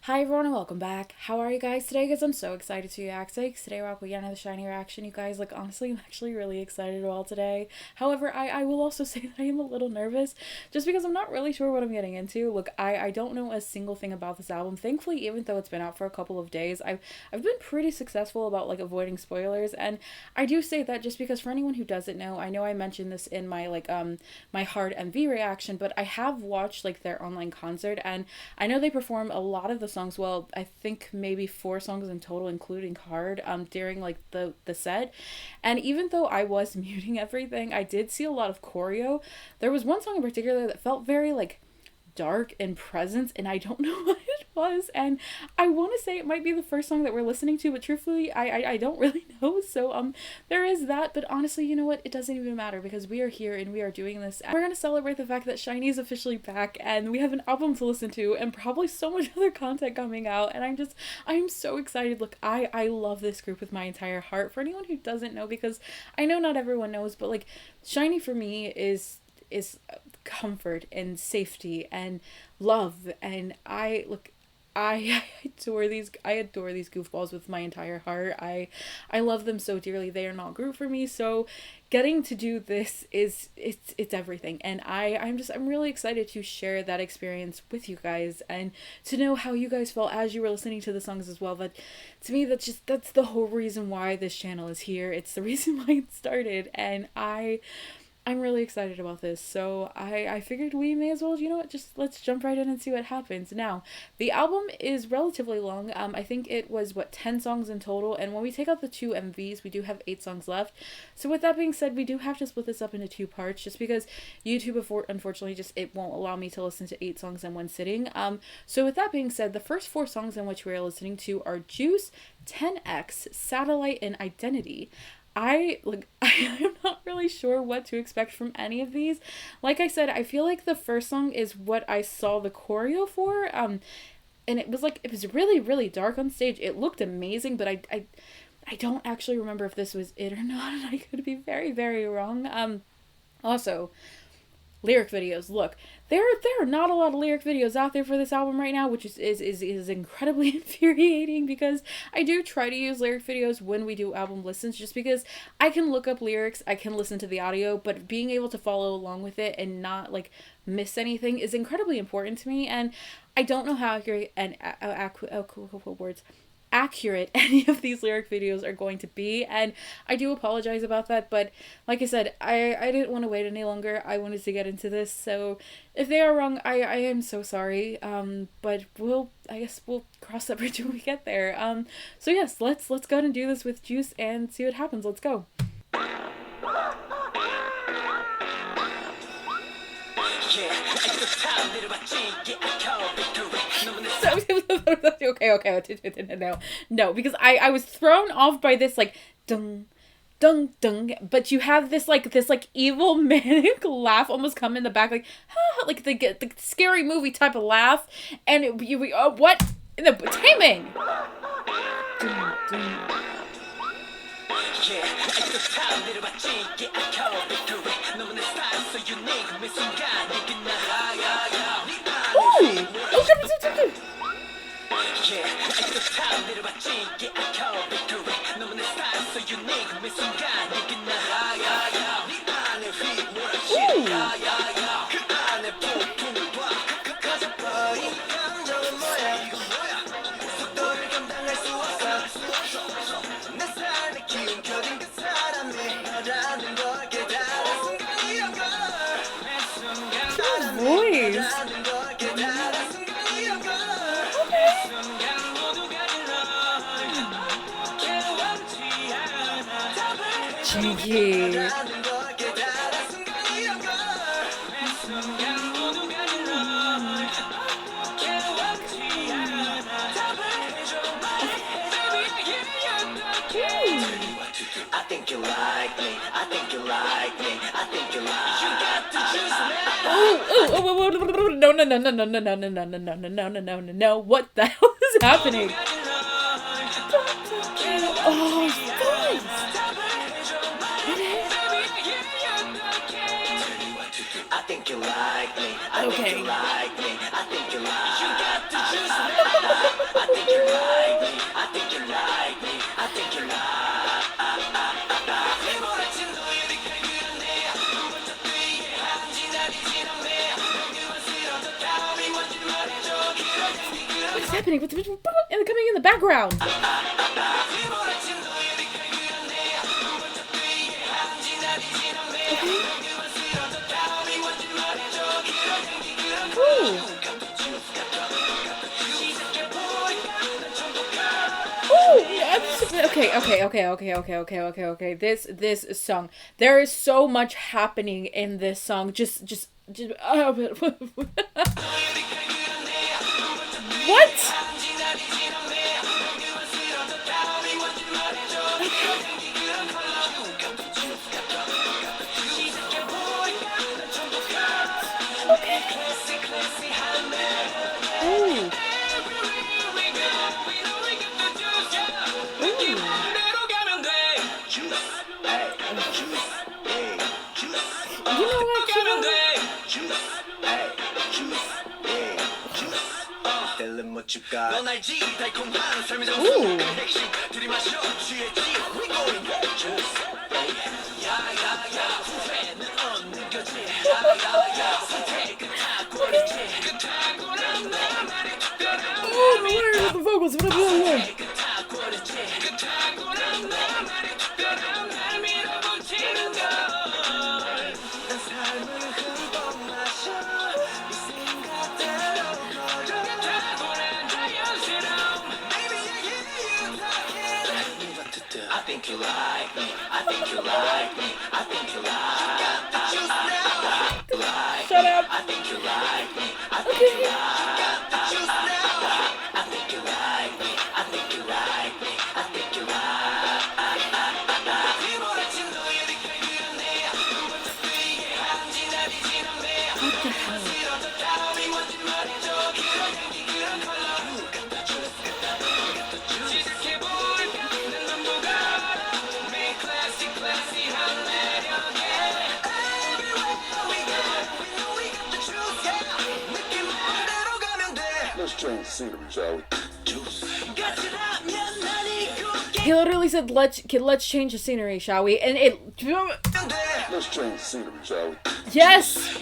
Hi everyone and welcome back. How are you guys today? Because I'm so excited to react. Today we're with another SHINee reaction. You guys, like, honestly, I'm actually really excited about today. However, I will also say that I am a little nervous just because I'm not really sure what I'm getting into. Look, I don't know a single thing about this album. Thankfully, even though it's been out for a couple of days, I've been pretty successful about like avoiding spoilers. And I do say that just because for anyone who doesn't know, I know I mentioned this in my my hard MV reaction, but I have watched like their online concert and I know they perform a lot of the songs. Well, I think maybe 4 songs in total, including Hard, during like the set. And even though I was muting everything, I did see a lot of choreo. There was one song in particular that felt very like dark and presence, and I don't know what it was, and I want to say it might be the first song that we're listening to, but truthfully I don't really know. So there is that, but honestly, you know what, it doesn't even matter because we are here and we are doing this, and we're gonna celebrate the fact that SHINee is officially back and we have an album to listen to and probably so much other content coming out, and I'm so excited. Look, I love this group with my entire heart. For anyone who doesn't know, because I know not everyone knows, but like SHINee for me is comfort and safety and love, and I adore these goofballs with my entire heart. I love them so dearly. They are not group for me, so getting to do this it's everything, and I'm really excited to share that experience with you guys and to know how you guys felt as you were listening to the songs as well. But to me, that's the whole reason why this channel is here. It's the reason why it started, and I'm really excited about this, so I figured we may as well, you know what, just let's jump right in and see what happens. Now, the album is relatively long. I think it was, 10 songs in total, and when we take out the 2 MVs, we do have 8 songs left. So with that being said, we do have to split this up into 2 parts, just because YouTube, unfortunately, it won't allow me to listen to 8 songs in one sitting. So with that being said, the first 4 songs in which we are listening to are Juice, 10X, Satellite, and Identity. I am not really sure what to expect from any of these. Like I said, I feel like the first song is what I saw the choreo for, and it was really, really dark on stage. It looked amazing, but I don't actually remember if this was it or not, and I could be very, very wrong. Also, lyric videos. Look, there are not a lot of lyric videos out there for this album right now, which is incredibly infuriating, because I do try to use lyric videos when we do album listens, just because I can look up lyrics, I can listen to the audio, but being able to follow along with it and not like miss anything is incredibly important to me. And I don't know how accurate and accurate any of these lyric videos are going to be, and I do apologize about that, but like I said, I didn't want to wait any longer. I wanted to get into this, so if they are wrong, I am so sorry, but I guess we'll cross that bridge when we get there. So yes, let's go ahead and do this with Juice and see what happens. Let's go. Okay, no, because I was thrown off by this like dung dung dung, but you have this evil manic laugh almost come in the back, like like the scary movie type of laugh, and what in the timing. Dun, dun. Cheeky. I think you like me. I think you like me. I think you like. You got the juice now. Oh, no, no, no, no, no, no, no, no, no, no, no, no, no, no, no, no. What the hell is happening? Oh, voice. I think you like Okay. What's happening? What's coming in the background? Okay. This song. There is so much happening in this song. Just. What? Where are the vocals? What are Shut up. Let's change the scenery, shall we? He literally said, let's change the scenery, shall we? And it... Let's change the scenery, shall we? Yes!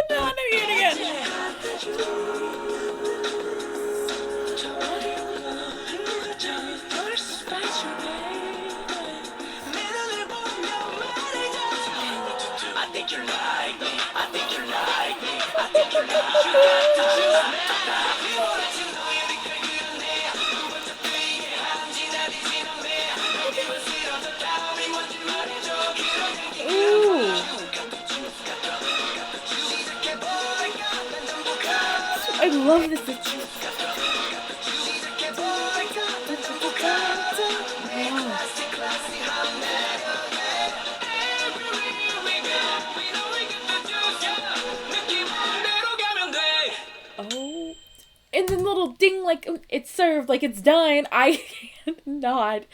No, again. I love this. Oh, and the little ding, like it's served, like it's done. I cannot.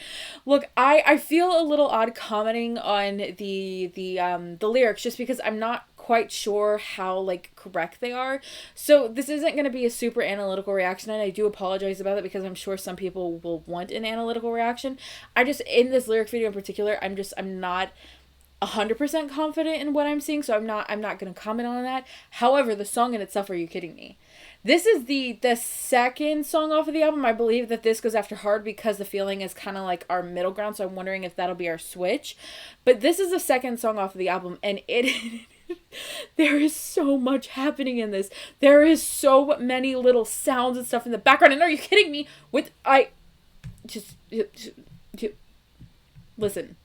Look, I feel a little odd commenting on the lyrics just because I'm not quite sure how like correct they are. So this isn't going to be a super analytical reaction, and I do apologize about it because I'm sure some people will want an analytical reaction. I just, in this lyric video in particular, I'm not 100% confident in what I'm seeing, so I'm not going to comment on that. However, the song in itself, are you kidding me? This is the second song off of the album. I believe that this goes after Hard because The Feeling is kind of like our middle ground, so I'm wondering if that'll be our switch. But this is the second song off of the album, and it there is so much happening in this. There is so many little sounds and stuff in the background. And are you kidding me? Just listen.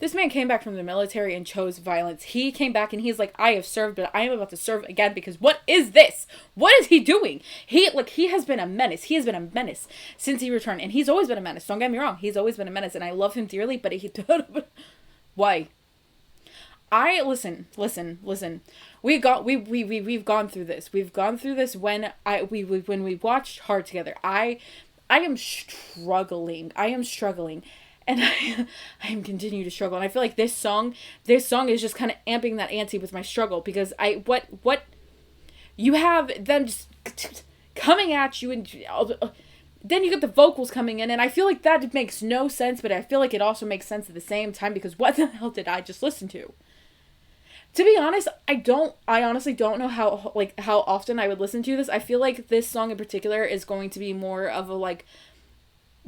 This man came back from the military and chose violence. He came back and he's like, I have served, but I am about to serve again because what is this? What is he doing? He has been a menace. He has been a menace since he returned. And he's always been a menace. Don't get me wrong. He's always been a menace and I love him dearly, but why? Listen. We've gone through this. We've gone through this when we watched Hard together. I am struggling. And I am continue to struggle. And I feel like this song is just kind of amping that ante with my struggle because what you have them just coming at you and then you get the vocals coming in and I feel like that makes no sense, but I feel like it also makes sense at the same time because what the hell did I just listen to? To be honest, I honestly don't know how often I would listen to this. I feel like this song in particular is going to be more of a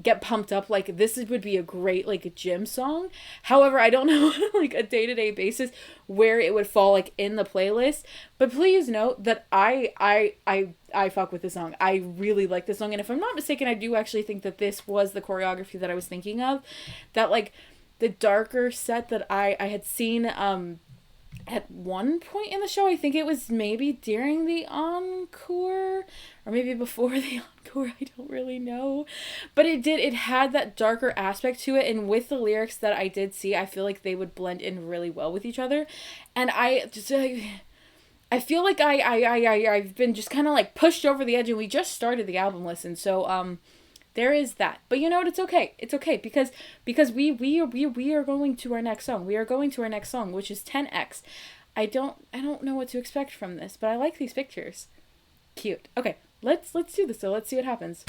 get pumped up. This would be a great gym song. However, I don't know on a day-to-day basis where it would fall in the playlist. But please note that I fuck with this song. I really like this song, and if I'm not mistaken, I do actually think that this was the choreography that I was thinking of. That the darker set that I had seen at one point in the show. I think it was maybe during the encore or maybe before the encore. I don't really know, but it had that darker aspect to it, and with the lyrics that I did see, I feel like they would blend in really well with each other. And I feel like I've been just kind of pushed over the edge, and we just started the album listen, so there is that. But you know what? It's okay. It's okay because we are going to our next song. We are going to our next song, which is 10X. I don't know what to expect from this, but I like these pictures. Cute. Okay, let's do this. So let's see what happens.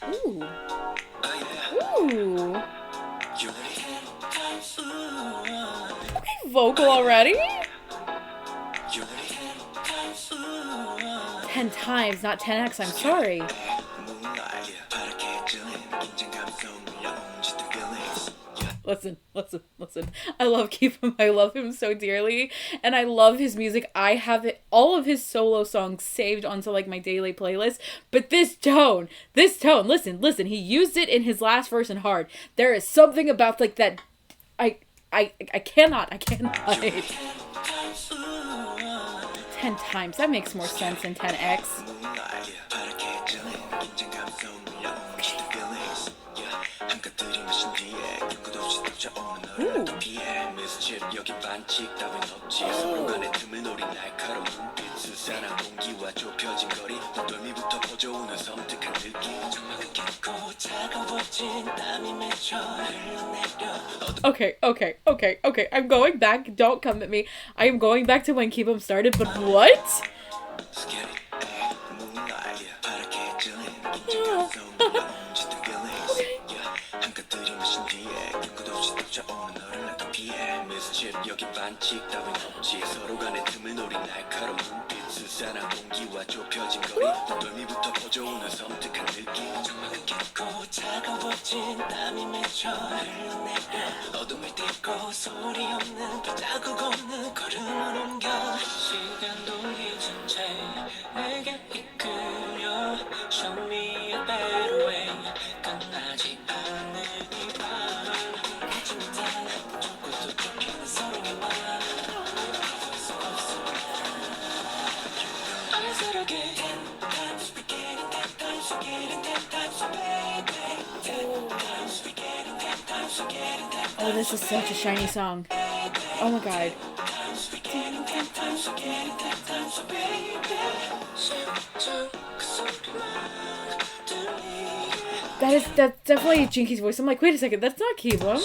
Ooh. Ooh. Okay, vocal already? 10 times, not 10x, I'm sorry. Listen. I love Keep Him. I love him so dearly, and I love his music. I have all of his solo songs saved onto my daily playlist, but this tone, listen, he used it in his last verse in Hard. There is something about that I cannot 10 times. That makes more sense than 10x. Ooh. Okay. I'm going back. Don't come at me. I am going back to when Keep 'Em started, but what? Oh, this is such a SHINee song. Oh my god. That's definitely Jinky's voice. I'm like, wait a second, that's not Keep 'Em.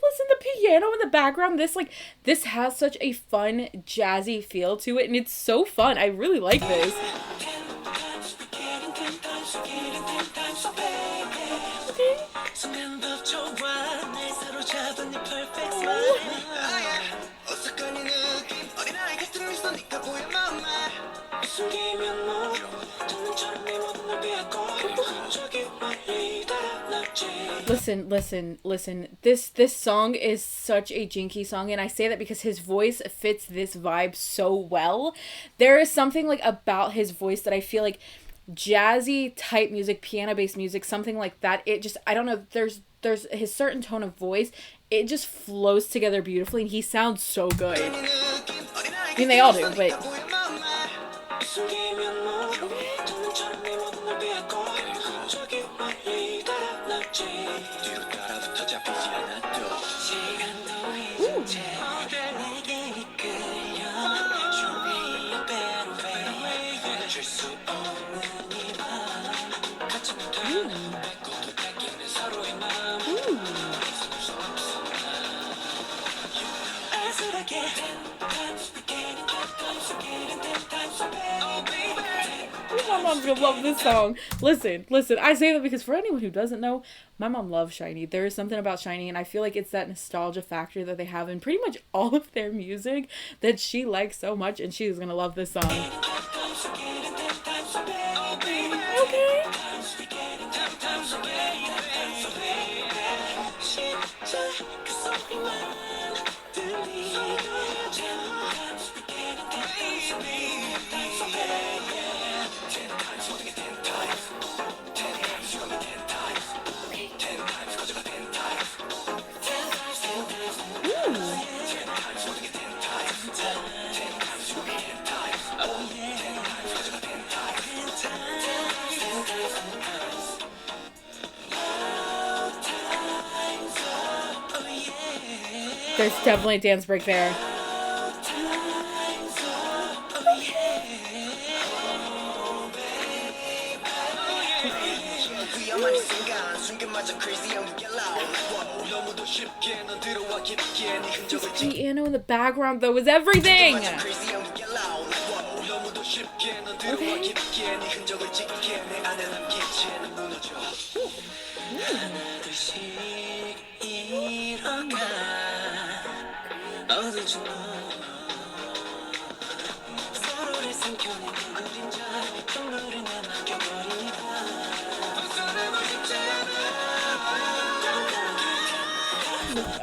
Listen, the piano in the background, this has such a fun jazzy feel to it, and it's so fun. I really like this. Listen. This song is such a Jinky song, and I say that because his voice fits this vibe so well. There is something like about his voice that I feel like jazzy type music, piano based music, something like that. It just, I don't know, there's his certain tone of voice. It just flows together beautifully, and he sounds so good. I mean, they all do, but my mom's gonna love this song. Listen. I say that because for anyone who doesn't know, my mom loves SHINee. There is something about SHINee, and I feel like it's that nostalgia factor that they have in pretty much all of their music that she likes so much, and she's gonna love this song. Okay. There's definitely a dance break there. This piano in the background though is everything. Okay.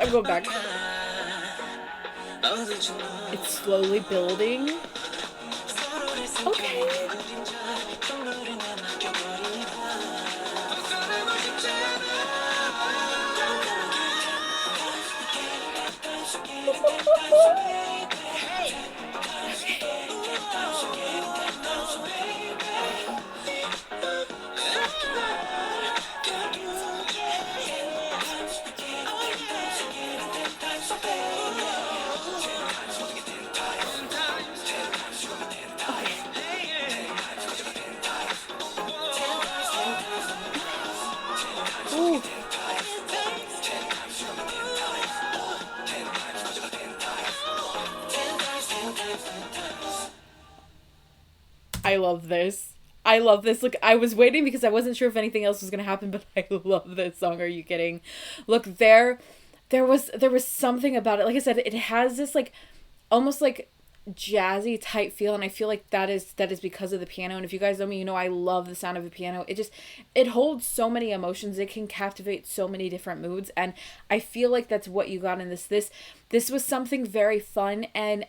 I'm going back. It's slowly building. Okay. Ooh. I love this. I love this. Look, I was waiting because I wasn't sure if anything else was gonna happen, but I love this song. Are you kidding? Look, there was something about it. Like I said, it has this like almost like jazzy type feel, and I feel like that is because of the piano. And if you guys know me, you know I love the sound of the piano. It holds so many emotions. It can captivate so many different moods, and I feel like that's what you got in this was something very fun. And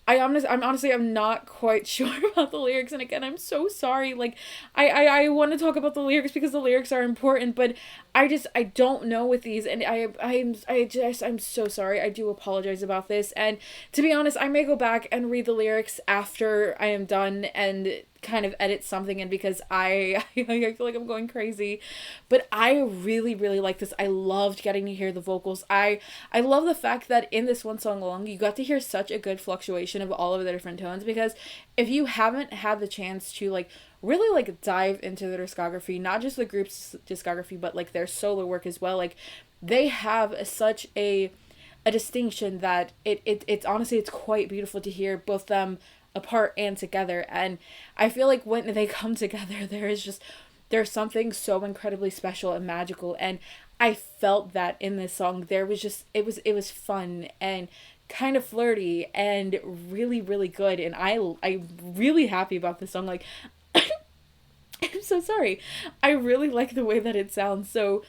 I'm not quite sure about the lyrics, and again, I'm so sorry. Like, I want to talk about the lyrics because the lyrics are important, but I don't know with these, and I'm so sorry. I do apologize about this, and to be honest, I may go back and read the lyrics after I am done and kind of edit something in because I feel like I'm going crazy. But I really like this. I loved getting to hear the vocals. I love the fact that in this one song alone you got to hear such a good fluctuation of all of the different tones, because if you haven't had the chance to like really like dive into their discography, not just the group's discography but like their solo work as well, like they have such a distinction that it's honestly it's quite beautiful to hear both them apart and together. And I feel like when they come together there's something so incredibly special and magical, and I felt that in this song. There was just it was fun and kind of flirty and really good, and I'm really happy about this song. Like I'm so sorry. I really like the way that it sounds. So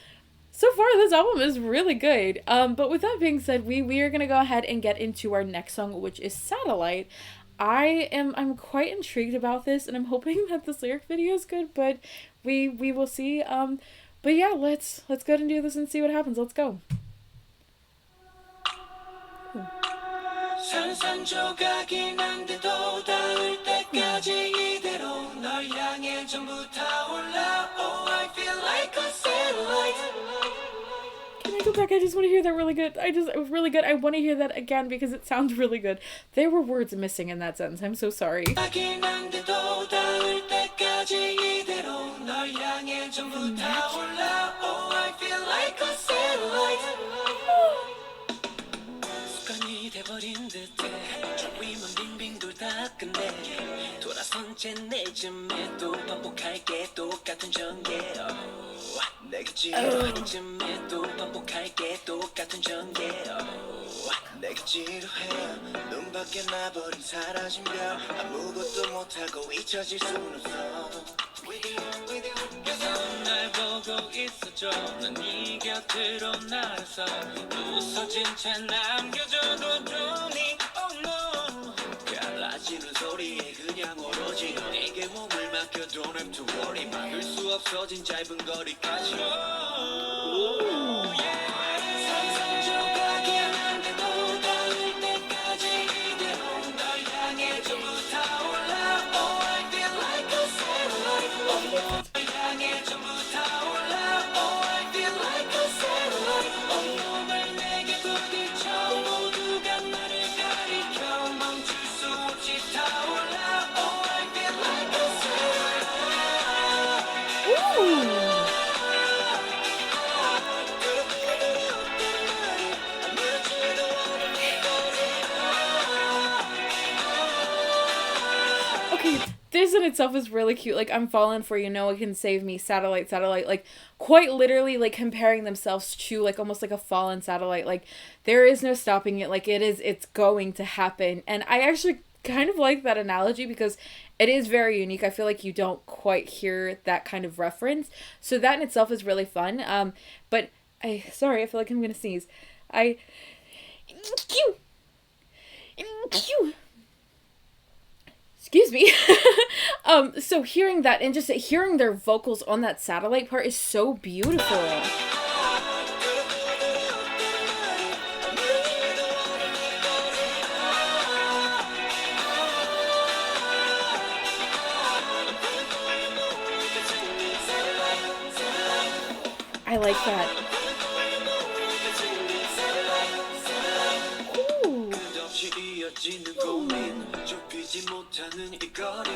so far this album is really good. But with that being said, we are gonna go ahead and get into our next song, which is Satellite. I'm quite intrigued about this, and I'm hoping that this lyric video is good, but we will see. But yeah, let's go ahead and do this and see what happens. Let's go. 산산조각이 난데도 닿을 때까지 이대로 널 향해 전부 타올라. Oh, I feel like a satellite. Can I go back? I just want to hear that really good. It was really good. I want to hear that again because it sounds really good. There were words missing in that sentence. I'm so sorry. 돼버린 듯해 주위만 빙빙 돌다 끝내 돌아선 채 내쯤에 또 반복할게 똑같은 전개 내게 지루한 쯤에 또 반복할게 똑같은 전개 내게 지루해 눈 밖에 나버린 사라진 별 아무것도 못하고 잊혀질 순 없어 계속 날 보고 있어줘 난 네 곁으로 날아서 부서진 채 남겨줘도 좋니 oh no 갈라지는 소리에 그냥 오로지 내게 몸을 맡겨 don't have to worry 막을 수 없어진 짧은 거리까지 oh, yeah. 상상조각이 난데도 닿을 때까지 이대로 널 향해 전부 타올라 oh I feel like a satellite 널 향해 전부 타올라 oh I feel like a satellite 온몸을 내게 부딪혀 모두가 나를 가리켜 멈출 수 없이 타올라 oh I feel like a satellite Okay, this in itself is really cute. Like, I'm falling for you, Noah can save me, satellite, satellite. Like, quite literally, like, comparing themselves to, like, almost like a fallen satellite. Like, there is no stopping it. Like, it's going to happen. And I actually kind of like that analogy because it is very unique. I feel like you don't quite hear that kind of reference. So that in itself is really fun. But sorry, I feel like I'm gonna sneeze. Excuse me. So hearing that and just hearing their vocals on that satellite part is so beautiful. I like that. 좁히지 못하는 이 거리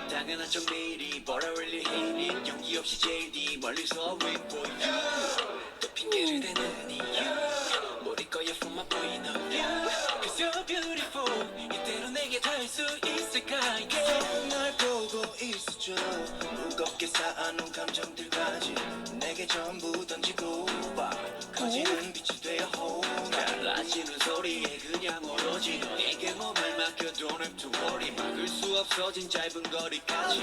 당연한 정밀이 벌어올릴 힘이 용기 없이 제일 뒤 멀리서 wait for you 또 핑계를 대는 이유 모를 거야 from my point of view Cause you're beautiful 이대로 내게 닿을 수 있을까 계속 날 보고 있어줘 무겁게 쌓아놓은 감정들까지 내게 전부 던지고 봐 커지는 빛이 되어 hold 갈라지는 소리에 그냥 오로지 너에게 몸을 맡겨 don't have to worry 막을 수 없어진 짧은 거리까지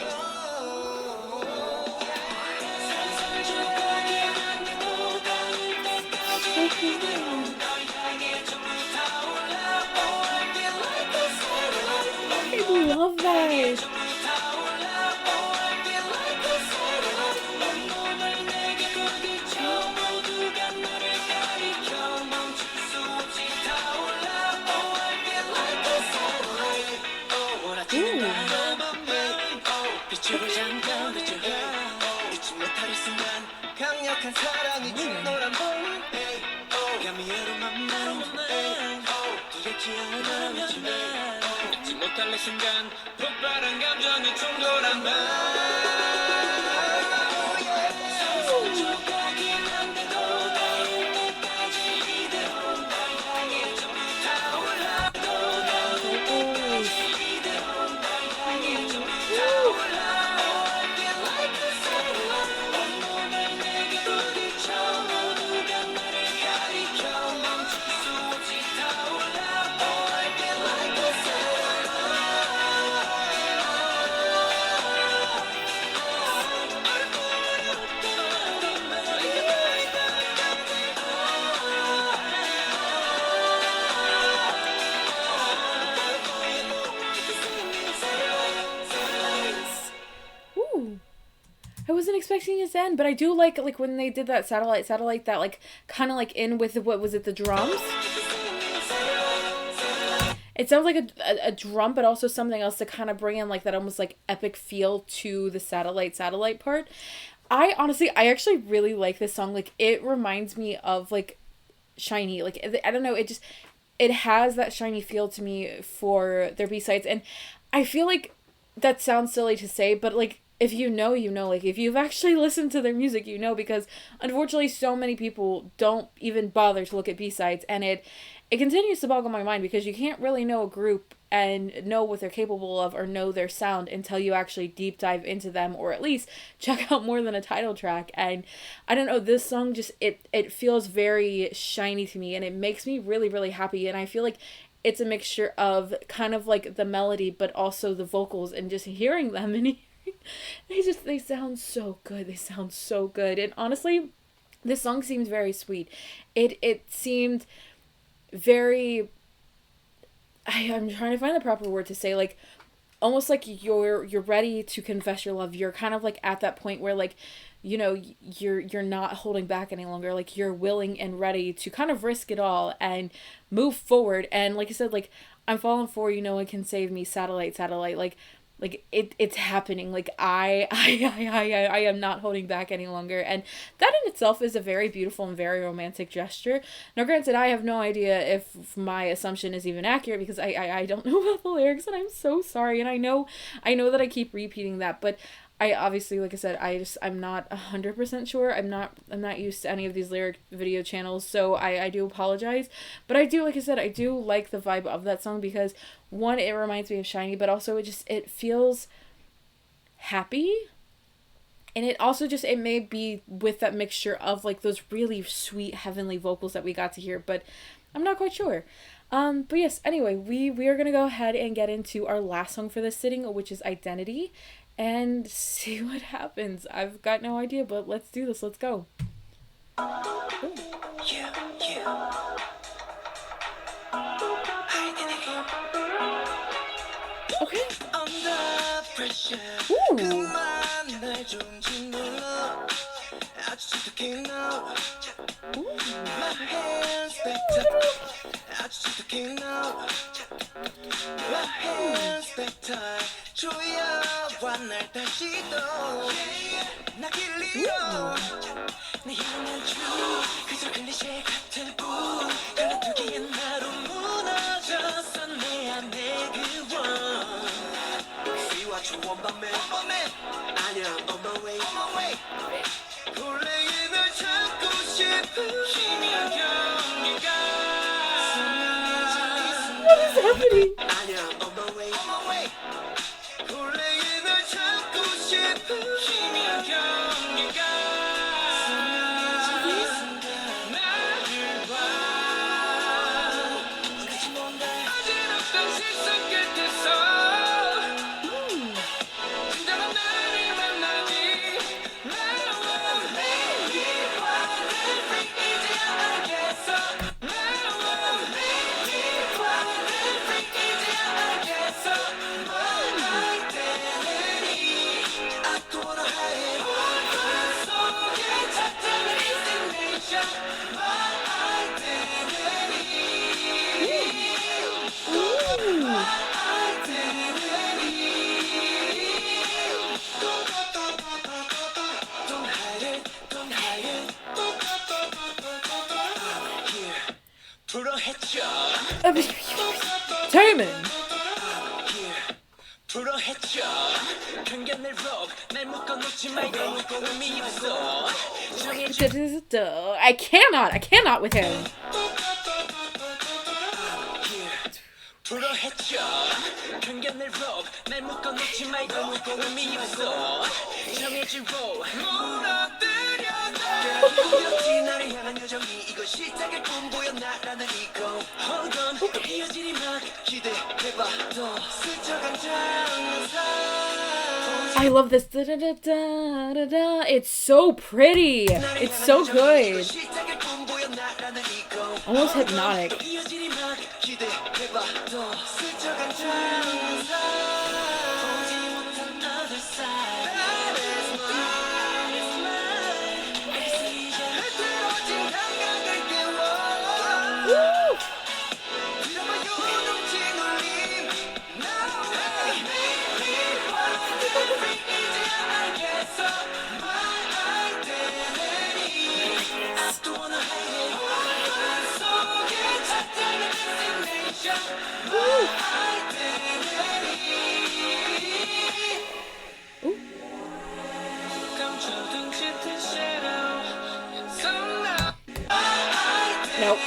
상상조각이 난데도 닿을 때까지 널 향해 전부 타올라 Oh I feel like a satellite I love that 강력한 사랑이 준 너란 봄 감미로만 맘 두렵지 않아 믿지 못할 내 순간 폭발한 감정이 충돌한 밤 조각이 난데도 닿을 때까지 이대로 널 향해 전부 타올라 또 닿을 때까지 이대로 널 향해 전부 타올라 me as Zen, but I do like when they did that satellite that like kind of like in with what was it, the drums. It sounds like a drum, but also something else to kind of bring in like that almost like epic feel to the satellite part. I actually really like this song. Like, it reminds me of like SHINee. Like, I don't know, it has that SHINee feel to me for their B-sides, and I feel like that sounds silly to say, but like, if you know, you know. Like, if you've actually listened to their music, you know, because unfortunately so many people don't even bother to look at B-sides, and it continues to boggle my mind, because you can't really know a group and know what they're capable of or know their sound until you actually deep dive into them, or at least check out more than a title track. And I don't know, this song just, it feels very SHINee to me, and it makes me really, really happy. And I feel like it's a mixture of kind of like the melody, but also the vocals, and just hearing them, and they sound so good. They sound so good. And honestly, this song seems very sweet. It seemed very, I'm trying to find the proper word to say, like, almost like you're ready to confess your love. You're kind of like at that point where, like, you know, you're not holding back any longer. Like, you're willing and ready to kind of risk it all and move forward. And like I said, like, I'm falling for you, no one can save me, satellite, like it's happening. Like, I am not holding back any longer, and that in itself is a very beautiful and very romantic gesture. Now, granted, I have no idea if my assumption is even accurate, because I don't know about the lyrics, and I'm so sorry. And I know that I keep repeating that, but I obviously, like I said, I'm not 100% sure. I'm not used to any of these lyric video channels, so I do apologize. But I do, like I said, I do like the vibe of that song, because one, it reminds me of SHINee, but also it feels happy. And it also just, it may be with that mixture of like those really sweet heavenly vocals that we got to hear, but I'm not quite sure. But yes, anyway, we are gonna go ahead and get into our last song for this sitting, which is Identity, and see what happens. I've got no idea, but let's do this. Let's go. Ooh. Yeah, yeah. Okay. Under pressure. Ooh. 그만 날 좀 눌러. 아주 짙게 now. My hands back up. 아주 짙게 now. My hands back up. 조여와 날 다시 또. 나 길리어. 내 향한 주. 그저 클리셰 같은 뿐. 갈라두기에 나로 무너졌어 내 안에 그원. 좋은 밤에 아니야 on my way 설레임을 찾고 싶은 희미한 경계가 What is happening? 아니야 on my way 설레임을 찾고 싶은 희미한 경계가 나를 봐 그치 뭔가 어지럽던 시선 끝에서 Diamond. I cannot with him. I love this. Da, da, da, da, da, da. It's so pretty. It's so good. Almost hypnotic. Nope.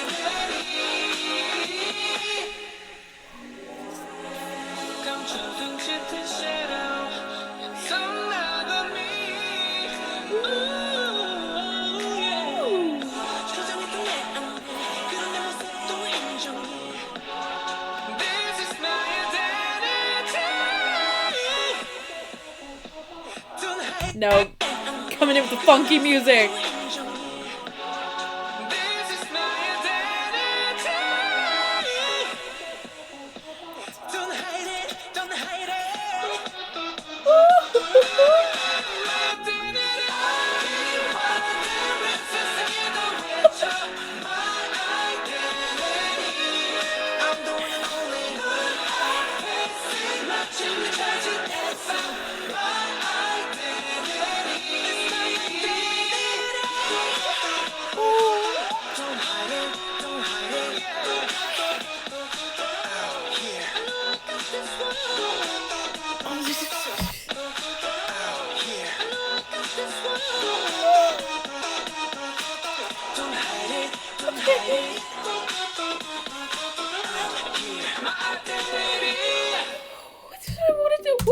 No. Coming in with the funky music.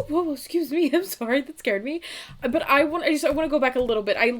Whoa, excuse me. I'm sorry. That scared me. But I want to go back a little bit. Okay,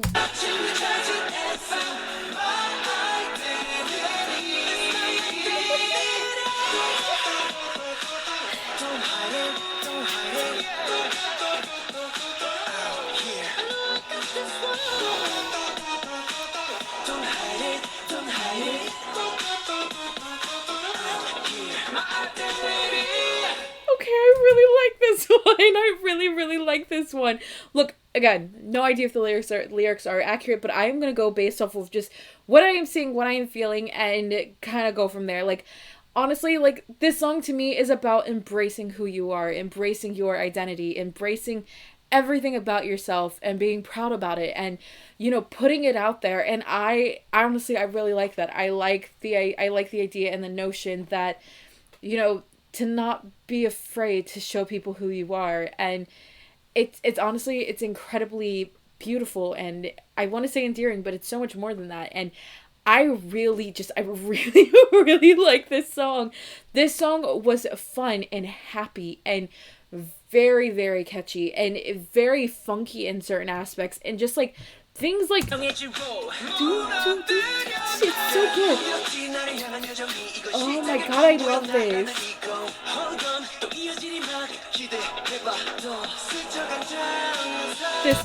I really like this one. I really like this one. Look, again, no idea if the lyrics are accurate, but I am gonna go based off of just what I am seeing, what I am feeling, and kind of go from there. Like, honestly, like, this song to me is about embracing who you are, embracing your identity, embracing everything about yourself, and being proud about it, and, you know, putting it out there. And I honestly, I really like that. I like the idea and the notion that, you know, to not be afraid to show people who you are. And it's honestly, it's incredibly beautiful, and I want to say endearing, but it's so much more than that. And I really really like this song. This song was fun and happy and very catchy and very funky in certain aspects, and just like things like it's so good. Oh my god, I love this. This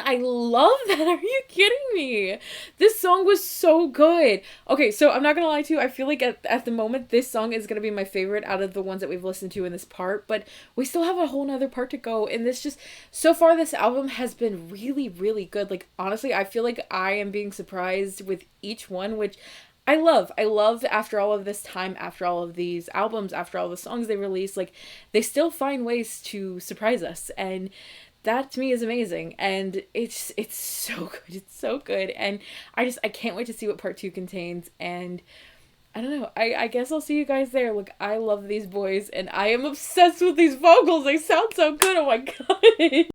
I love that. Are you kidding me? This song was so good. Okay, so I'm not gonna lie to you, I feel like at the moment this song is gonna be my favorite out of the ones that we've listened to in this part, but we still have a whole nother part to go. And this just, so far this album has been really good. Like, honestly, I feel like I am being surprised with each one, which I love. After all of this time, after all of these albums, after all the songs they release, like, they still find ways to surprise us, and that to me is amazing. And it's so good. It's so good. And I can't wait to see what part 2 contains. And I don't know. I guess I'll see you guys there. Look, I love these boys, and I am obsessed with these vocals. They sound so good. Oh my god.